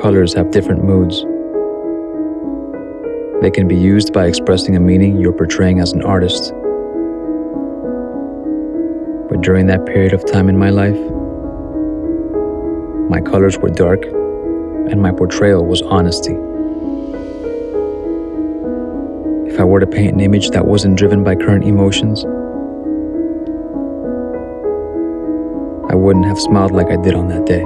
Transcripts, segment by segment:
colors have different moods. They can be used by expressing a meaning you're portraying as an artist. But during that period of time in my life, my colors were dark and my portrayal was honesty. If I were to paint an image that wasn't driven by current emotions, I wouldn't have smiled like I did on that day.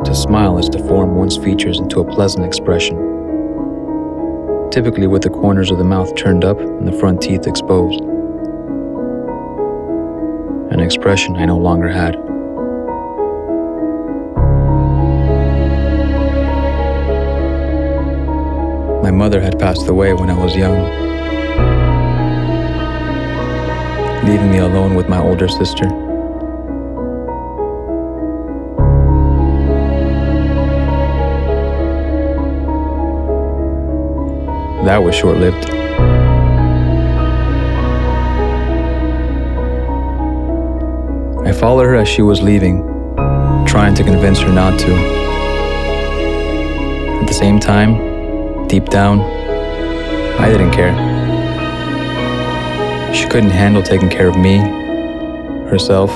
To smile is to form one's features into a pleasant expression, typically with the corners of the mouth turned up and the front teeth exposed. An expression I no longer had. My mother had passed away when I was young, leaving me alone with my older sister. That was short-lived. I followed her as she was leaving, trying to convince her not to. At the same time, deep down, I didn't care. She couldn't handle taking care of me, herself,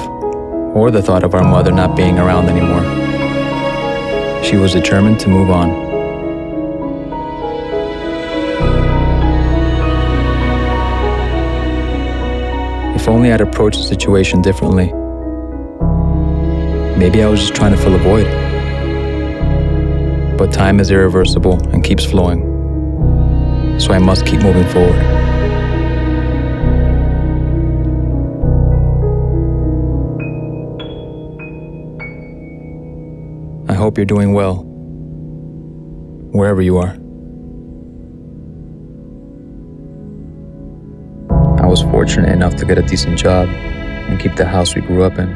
or the thought of our mother not being around anymore. She was determined to move on. If only I'd approached the situation differently. Maybe I was just trying to fill a void. But time is irreversible and keeps flowing, so I must keep moving forward. I hope you're doing well, wherever you are. I was fortunate enough to get a decent job and keep the house we grew up in.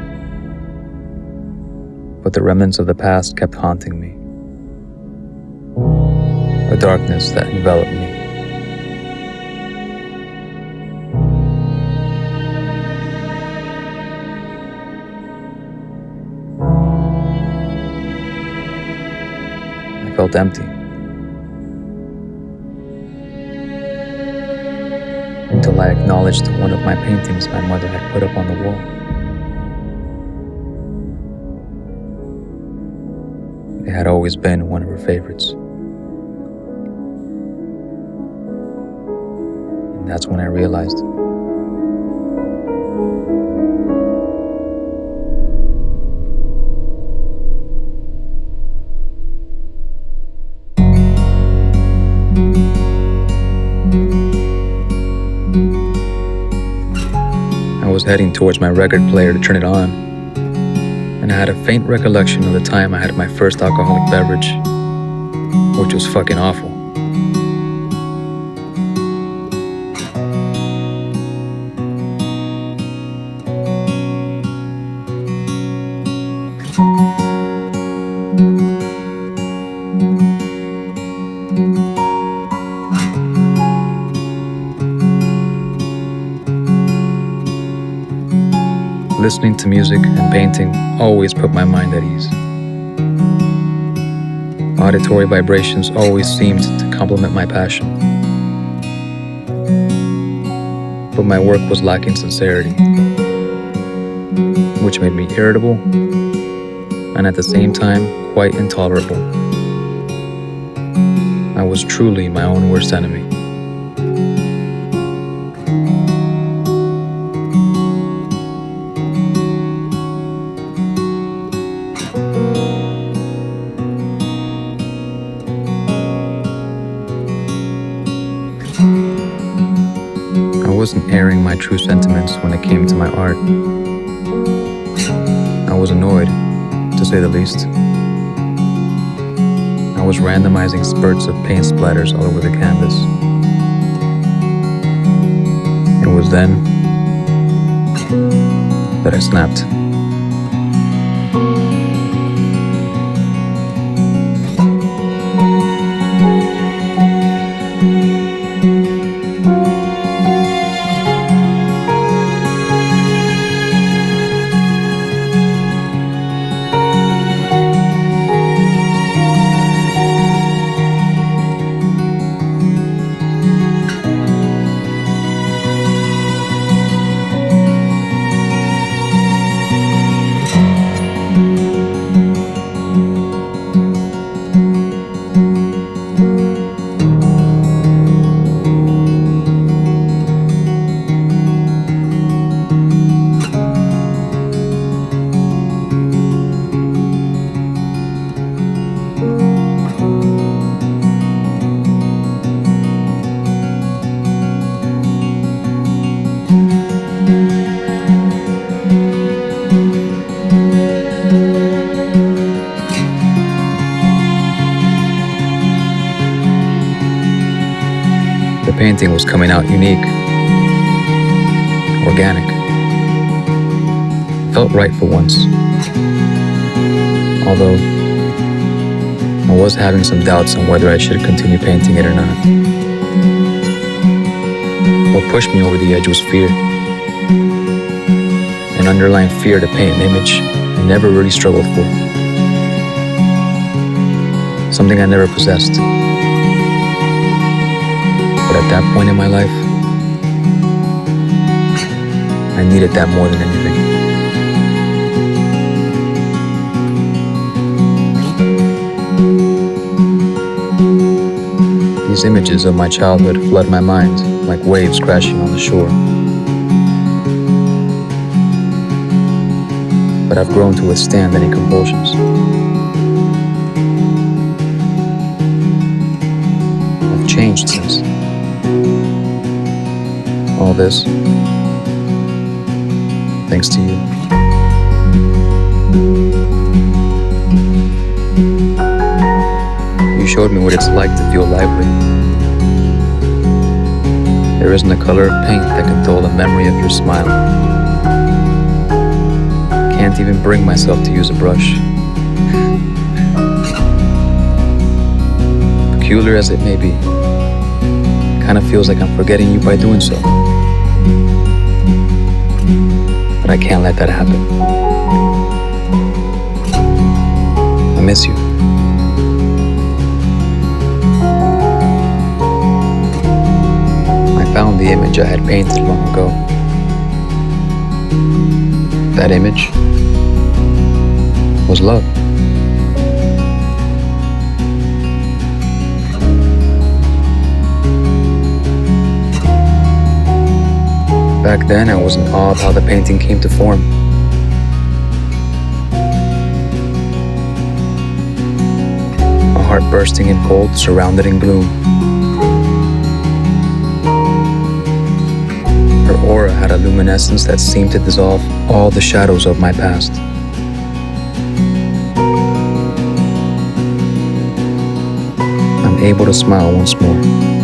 But the remnants of the past kept haunting me. A darkness that enveloped me. I felt empty. Until I acknowledged one of my paintings my mother had put up on the wall. It had always been one of her favorites. And that's when I realized. I was heading towards my record player to turn it on, and I had a faint recollection of the time I had my first alcoholic beverage, which was fucking awful. Listening to music and painting always put my mind at ease. Auditory vibrations always seemed to complement my passion. But my work was lacking sincerity, which made me irritable and at the same time quite intolerable. I was truly my own worst enemy. wasn't airing my true sentiments when it came to my art. I was annoyed, to say the least. I was randomizing spurts of paint splatters all over the canvas. It was then that I snapped. The painting was coming out unique, organic. Felt right for once. Although I was having some doubts on whether I should continue painting it or not. What pushed me over the edge was fear. An underlying fear to paint an image I never really struggled for. Something I never possessed. But at that point in my life, I needed that more than anything. These images of my childhood flood my mind like waves crashing on the shore. But I've grown to withstand any compulsions. I've changed since. All this, thanks to you. You showed me what it's like to feel lively. There isn't a color of paint that can dull the memory of your smile. Can't even bring myself to use a brush. Peculiar as it may be, kind of feels like I'm forgetting you by doing so. But I can't let that happen. I miss you. I found the image I had painted long ago. That image was love. Back then, I was in awe of how the painting came to form. A heart bursting in cold, surrounded in gloom. Her aura had a luminescence that seemed to dissolve all the shadows of my past. I'm able to smile once more.